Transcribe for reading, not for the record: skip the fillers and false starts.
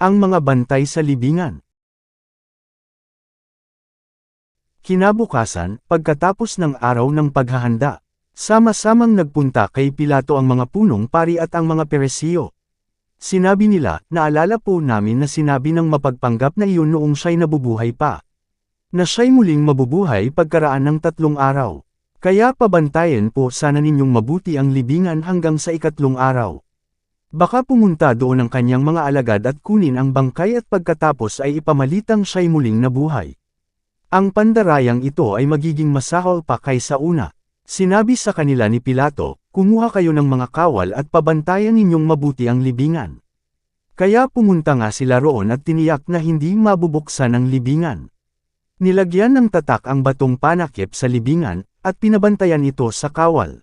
Ang mga bantay sa libingan. Kinabukasan, pagkatapos ng araw ng paghahanda, sama-samang nagpunta kay Pilato ang mga punong pari at ang mga Peresiyo. Sinabi nila, naalala po namin na sinabi ng mapagpanggap na iyon noong siya'y nabubuhay pa. Na siya'y muling mabubuhay pagkaraan ng 3 araw. Kaya pabantayan po sana ninyong mabuti ang libingan hanggang sa 3 araw. Baka pumunta doon ang kanyang mga alagad at kunin ang bangkay at pagkatapos ay ipamalitang siya'y muling nabuhay. Ang pandarayang ito ay magiging masahol pa kaysa una. Sinabi sa kanila ni Pilato, kumuha kayo ng mga kawal at pabantayan ninyong mabuti ang libingan. Kaya pumunta nga sila roon at tiniyak na hindi mabubuksan ang libingan. Nilagyan ng tatak ang batong panakip sa libingan, at pinabantayan ito sa kawal.